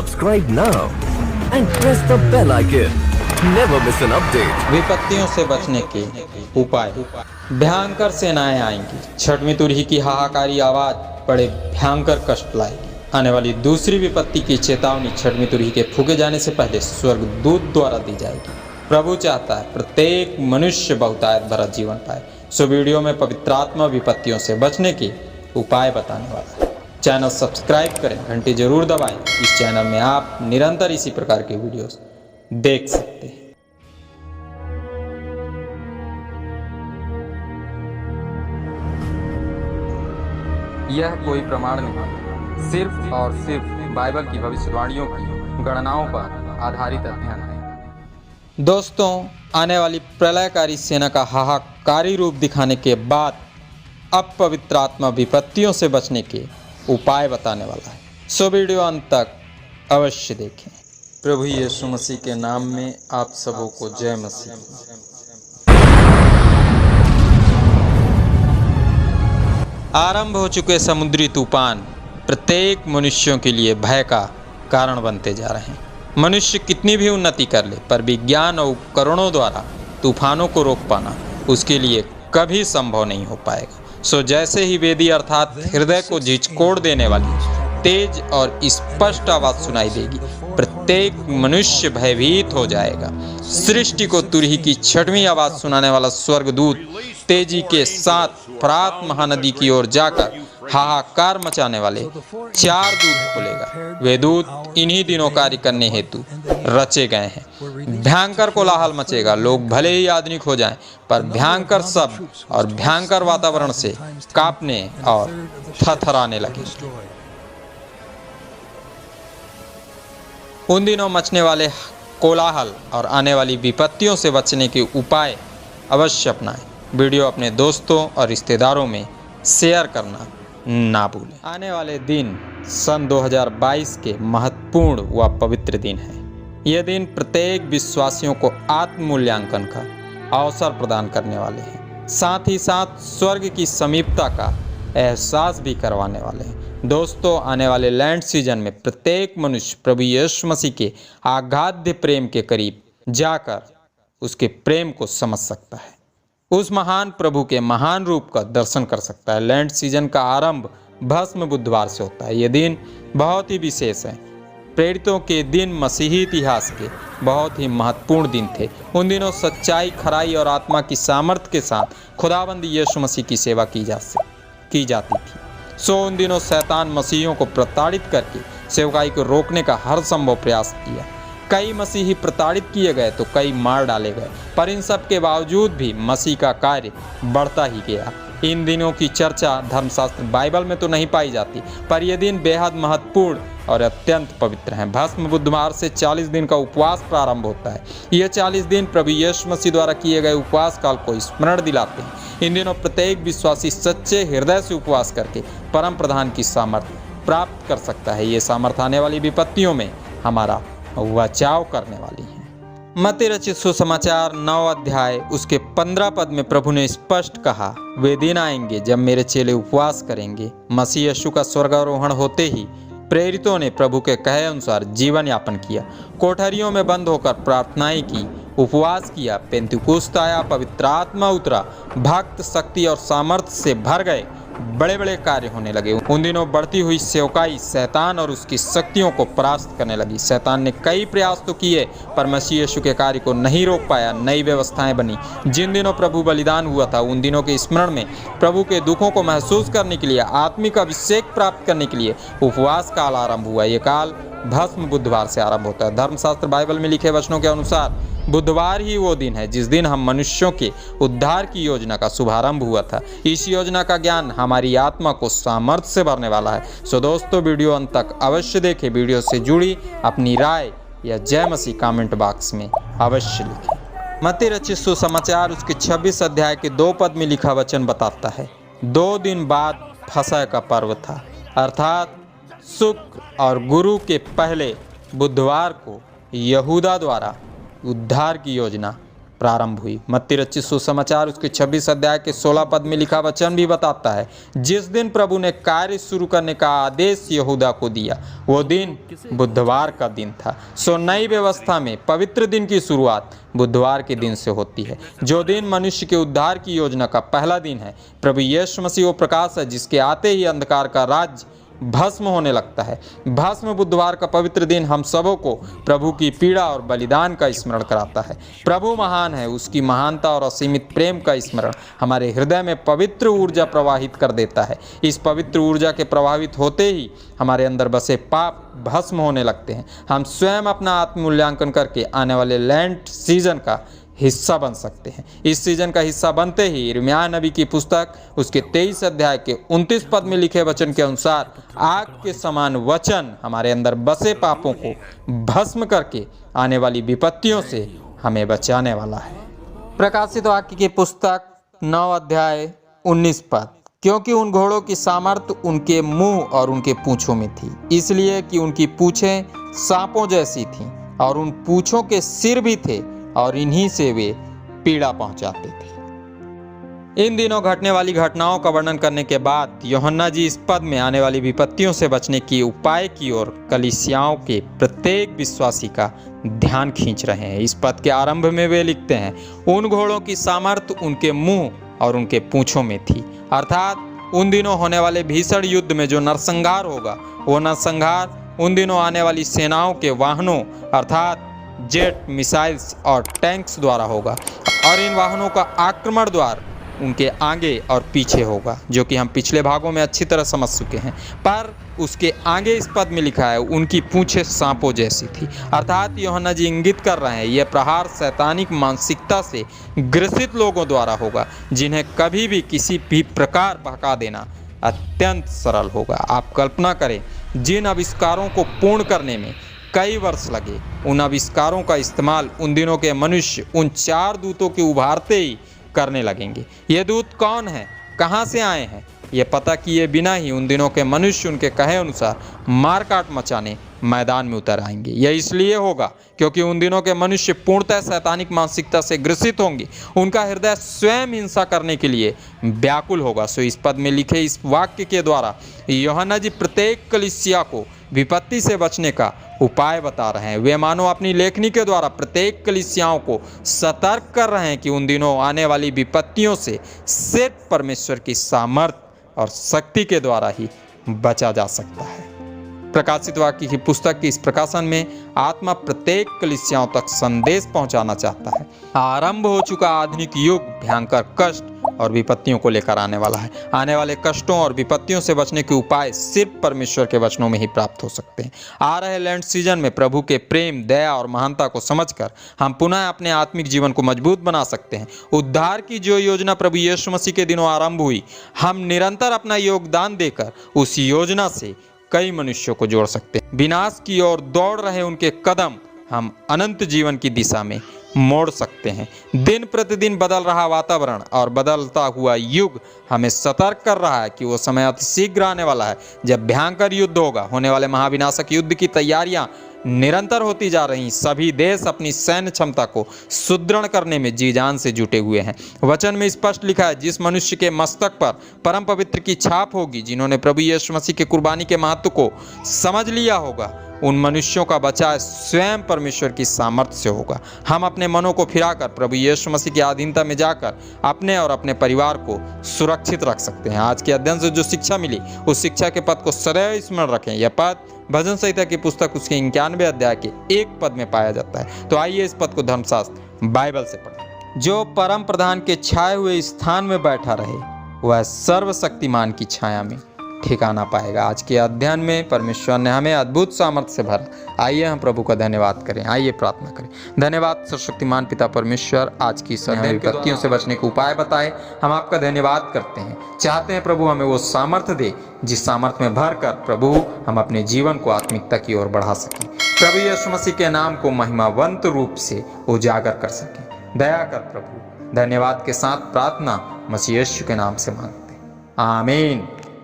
subscribe now and press the bell icon. Never miss an update. विपत्तियों से बचने के उपाय। भयंकर सेनाएं आएंगी। छठवीं तुरही की हाहाकारी आवाज बड़े भयंकर कष्ट लाएगी। आने वाली दूसरी विपत्ति की चेतावनी छठवीं तुरही के फूके जाने से पहले स्वर्गदूत द्वारा दी जाएगी। प्रभु चाहता है प्रत्येक मनुष्य बहुतायत भरा जीवन पाए। सो वीडियो में पवित्र आत्मा विपत्तियों से बचने के उपाय बताने वाला है। चैनल सब्सक्राइब करें, घंटी जरूर दबाएं। इस चैनल में आप निरंतर इसी प्रकार के वीडियोस देख सकते हैं। यह कोई प्रमाण नहीं, सिर्फ और सिर्फ बाइबल की भविष्यवाणियों की गणनाओं पर आधारित अध्ययन है। दोस्तों, आने वाली प्रलयकारी सेना का हाहाकारी रूप दिखाने के बाद अब पवित्र आत्मा विपत्तियों से बचने के उपाय बताने वाला है। सो वीडियो अंत तक अवश्य देखें। प्रभु यीशु मसीह के नाम में आप सबों को जय मसीह। आरंभ हो चुके समुद्री तूफान प्रत्येक मनुष्यों के लिए भय का कारण बनते जा रहे हैं। मनुष्य कितनी भी उन्नति कर ले, पर विज्ञान और उपकरणों द्वारा तूफानों को रोक पाना उसके लिए कभी संभव नहीं हो पाएगा। सो जैसे ही वेदी अर्थात हृदय को झिझकोड़ देने वाली तेज और स्पष्ट आवाज सुनाई देगी, प्रत्येक मनुष्य भयभीत हो जाएगा। सृष्टि को तुरही की छठवीं आवाज सुनाने वाला स्वर्गदूत तेजी के साथ फरात महानदी की ओर जाकर हाहाकार मचाने वाले 4 दूत खोलेगा। वे दूत इन्हीं दिनों कार्य करने हेतु रचे गए हैं। भयंकर कोलाहल मचेगा। लोग भले ही आधुनिक हो जाएं, पर भयंकर शब्द और भयंकर वातावरण से कांपने और थरथराने लगेंगे। उन दिनों मचने वाले कोलाहल और आने वाली विपत्तियों से बचने के उपाय अवश्य अपनाएं। वीडियो अपने दोस्तों और रिश्तेदारों में शेयर करना ना भूलें। आने वाले दिन सन 2022 के महत्वपूर्ण व पवित्र दिन है। यह दिन प्रत्येक विश्वासियों को आत्म मूल्यांकन का अवसर प्रदान करने वाले हैं। साथ ही साथ स्वर्ग की समीपता का एहसास भी करवाने वाले हैं। दोस्तों, आने वाले लैंड सीजन में प्रत्येक मनुष्य प्रभु यीशु मसीह के आगाध्य प्रेम के करीब जाकर उसके प्रेम को समझ सकता है। उस महान प्रभु के महान रूप का दर्शन कर सकता है। लैंड सीजन का आरंभ भस्म बुधवार से होता है। यह दिन बहुत ही विशेष है। प्रेरितों के दिन मसीही इतिहास के बहुत ही महत्वपूर्ण दिन थे। उन दिनों सच्चाई, खराई और आत्मा की सामर्थ्य के साथ खुदाबंद यीशु मसीह की सेवा की जाती थी। सो उन दिनों शैतान मसीहियों को प्रताड़ित करके सेवकाई को रोकने का हर संभव प्रयास किया। कई मसीही प्रताड़ित किए गए तो कई मार डाले गए, पर इन सब के बावजूद भी मसीह का कार्य बढ़ता ही गया। इन दिनों की चर्चा धर्मशास्त्र बाइबल में तो नहीं पाई जाती, पर यह दिन बेहद महत्वपूर्ण और अत्यंत पवित्र हैं। भस्म बुधवार से 40 दिन का उपवास प्रारंभ होता है। यह 40 दिन प्रभु यीशु मसीह द्वारा किए गए उपवास काल को स्मरण दिलाते हैं। इन दिनों प्रत्येक विश्वासी सच्चे हृदय से उपवास करके परम प्रधान की सामर्थ्य प्राप्त कर सकता है। ये सामर्थ्य आने वाली विपत्तियों में हमारा बचाव करने वाली है। मत्ती रचित सुसमाचार 9 अध्याय उसके 15 पद में प्रभु ने स्पष्ट कहा, वे दिन आएंगे जब मेरे चेले उपवास करेंगे। मसीह यीशु का स्वर्गारोहण होते ही प्रेरितों ने प्रभु के कहे अनुसार जीवन यापन किया। कोठरियों में बंद होकर प्रार्थनाएं की, उपवास किया। पेंतिकुस्त आया, पवित्र आत्मा उतरा, भक्त शक्ति और सामर्थ्य से भर गए। बड़े बड़े कार्य होने लगे। उन दिनों बढ़ती हुई सेवकाई शैतान और उसकी शक्तियों को परास्त करने लगी। शैतान ने कई प्रयास तो किए, पर मसीह यीशु के कार्य को नहीं रोक पाया। नई व्यवस्थाएं बनी। जिन दिनों प्रभु बलिदान हुआ था, उन दिनों के स्मरण में प्रभु के दुखों को महसूस करने के लिए, आत्मिक अभिषेक प्राप्त करने के लिए उपवास काल आरंभ हुआ। ये काल भस्म बुधवार से आरंभ होता है। धर्मशास्त्र बाइबल में लिखे वचनों के अनुसार बुधवार ही वो दिन है जिस दिन हम मनुष्यों के उद्धार की योजना का शुभारंभ हुआ था। इस योजना का ज्ञान हमारी आत्मा को सामर्थ्य से भरने वाला है। सो दोस्तों, वीडियो अंत तक अवश्य देखें। वीडियो से जुड़ी अपनी राय या जय मसीह कमेंट बॉक्स में अवश्य लिखें। मत्ती रचित सुसमाचार उसके 26 अध्याय के 2 पद में लिखा वचन बताता है, 2 दिन बाद फसह का पर्व था, अर्थात शुक्र और गुरु के पहले बुधवार को यहूदा द्वारा उद्धार की योजना प्रारंभ हुई। मत्ती रचित सुसमाचार उसके 26 अध्याय के 16 पद में लिखा वचन भी बताता है, जिस दिन प्रभु ने कार्य शुरू करने का आदेश यहूदा को दिया वो दिन बुधवार का दिन था। सो नई व्यवस्था में पवित्र दिन की शुरुआत बुधवार के दिन से होती है, जो दिन मनुष्य के उद्धार की योजना का पहला दिन है। प्रभु यीशु मसीह वो प्रकाश है जिसके आते ही अंधकार का राज्य भस्म होने लगता है। भस्म बुधवार का पवित्र दिन हम सबों को प्रभु की पीड़ा और बलिदान का स्मरण कराता है। प्रभु महान है, उसकी महानता और असीमित प्रेम का स्मरण हमारे हृदय में पवित्र ऊर्जा प्रवाहित कर देता है। इस पवित्र ऊर्जा के प्रभावित होते ही हमारे अंदर बसे पाप भस्म होने लगते हैं। हम स्वयं अपना आत्ममूल्यांकन करके आने वाले लेंट सीजन का हिस्सा बन सकते हैं। इस सीजन का हिस्सा बनते ही यिर्मयाह नबी की पुस्तक उसके 23 अध्याय के 29 पद में लिखे वचन के अनुसार आग के समान वचन हमारे अंदर बसे पापों को भस्म करके आने वाली विपत्तियों से हमें बचाने वाला है। प्रकाशित वाक्य की पुस्तक 9 अध्याय 19 पद, क्योंकि उन घोड़ों की सामर्थ उनके मुंह और उनके पूंछों में थी, इसलिए कि उनकी पूंछें सांपों जैसी थीं और उन पूंछों के सिर भी थे और इन्हीं से वे पीड़ा पहुंचाते थे। इन दिनों घटने वाली घटनाओं का वर्णन करने के बाद यूहन्ना जी इस पद में आने वाली विपत्तियों से बचने की उपाय की ओर कलीसियाओं के प्रत्येक विश्वासी का ध्यान खींच रहे हैं। इस पद के आरंभ में वे लिखते हैं, उन घोड़ों की सामर्थ उनके मुंह और उनके पूंछों में थी, अर्थात उन दिनों होने वाले भीषण युद्ध में जो नरसंहार होगा, वो नरसंहार उन दिनों आने वाली सेनाओं के वाहनों अर्थात जेट, मिसाइल्स और टैंक्स द्वारा होगा, और इन वाहनों का आक्रमण द्वार उनके आगे और पीछे होगा, जो कि हम पिछले भागों में अच्छी तरह समझ चुके हैं। पर उसके आगे इस पद में लिखा है, उनकी पूंछें सांपों जैसी थी, अर्थात यूहन्ना जी इंगित कर रहे हैं यह प्रहार शैतानिक मानसिकता से ग्रसित लोगों द्वारा होगा, जिन्हें कभी भी किसी भी प्रकार भगा देना अत्यंत सरल होगा। आप कल्पना करें, जिन आविष्कारों को पूर्ण करने में कई वर्ष लगे, उन आविष्कारों का इस्तेमाल उन दिनों के मनुष्य उन 4 दूतों के उभारते ही करने लगेंगे। ये दूत कौन है, कहाँ से आए हैं, ये पता किए बिना ही उन दिनों के मनुष्य उनके कहे अनुसार मारकाट मचाने मैदान में उतर आएंगे। यह इसलिए होगा क्योंकि उन दिनों के मनुष्य पूर्णतः शैतानिक मानसिकता से ग्रसित होंगे। उनका हृदय स्वयं हिंसा करने के लिए व्याकुल होगा। सो इस पद में लिखे इस वाक्य के द्वारा यूहन्ना जी प्रत्येक कलीसिया को विपत्ति से बचने का उपाय बता रहे हैं। वे मानो अपनी लेखनी के द्वारा प्रत्येक कलीसियाओं को सतर्क कर रहे हैं कि उन दिनों आने वाली विपत्तियों से सिर्फ परमेश्वर की सामर्थ्य और शक्ति के द्वारा ही बचा जा सकता है। प्रकाशित वाक्य की पुस्तक की इस प्रकाशन में आत्मा प्रत्येक कलीसियाओं तक संदेश पहुंचाना चाहता है। आरंभ हो चुका आधुनिक युग भयंकर कष्ट और विपत्तियों को लेकर आने वाला है। आने वाले कष्टों और विपत्तियों से बचने के उपाय सिर्फ परमेश्वर के वचनों में ही प्राप्त हो सकते हैं। आ रहे लेंट सीजन में प्रभु के प्रेम, दया और महानता को समझकर हम पुनः अपने आत्मिक जीवन को मजबूत बना सकते हैं। उद्धार की जो योजना प्रभु यीशु मसीह के दिनों आरंभ हुई, हम निरंतर अपना योगदान देकर उस योजना से कई मनुष्यों को जोड़ सकते हैं। विनाश की ओर दौड़ रहे उनके कदम हम अनंत जीवन की दिशा में मोड़ सकते हैं। दिन प्रतिदिन बदल रहा वातावरण और बदलता हुआ युग हमें सतर्क कर रहा है कि वो समय अति शीघ्र आने वाला है जब भयंकर युद्ध होगा। होने वाले महाविनाशक युद्ध की तैयारियां निरंतर होती जा रही। सभी देश अपनी सैन्य क्षमता को सुदृढ़ करने में जी जान से जुटे हुए हैं। वचन में स्पष्ट लिखा है, जिस मनुष्य के मस्तक पर परम पवित्र की छाप होगी, जिन्होंने प्रभु यीशु मसीह के कुर्बानी के महत्व को समझ लिया होगा, उन मनुष्यों का बचाव स्वयं परमेश्वर की सामर्थ्य से होगा। हम अपने मनों को फिराकर प्रभु यीशु मसीह की अधीनता में जाकर अपने और अपने परिवार को सुरक्षित रख सकते हैं। आज के अध्ययन से जो शिक्षा मिली, उस शिक्षा के पद को सदैव स्मरण रखें। यह पद भजन संहिता की पुस्तक उसके 91 अध्याय के 1 पद में पाया जाता है। तो आइए इस पद को धर्मशास्त्र बाइबल से पढ़ें। जो परम प्रधान के छाए हुए स्थान में बैठा रहे, वह सर्वशक्तिमान की छाया में ठिकाना पाएगा। आज के अध्ययन में परमेश्वर ने हमें अद्भुत सामर्थ्य से भरा। आइए हम प्रभु का धन्यवाद करें, आइए प्रार्थना करें। धन्यवाद सर्वशक्तिमान पिता परमेश्वर, आज की सभी विपत्तियों से बचने के उपाय बताए, हम आपका धन्यवाद करते हैं। चाहते हैं प्रभु हमें वो सामर्थ्य दे जिस सामर्थ्य में भर कर प्रभु हम अपने जीवन को आत्मिकता की ओर बढ़ा सकें। प्रभु यीशु मसीह के नाम को महिमावंत रूप से उजागर कर सकें। दया कर प्रभु। धन्यवाद के साथ प्रार्थना मसीह यीशु के नाम से मांगते हैं, आमीन।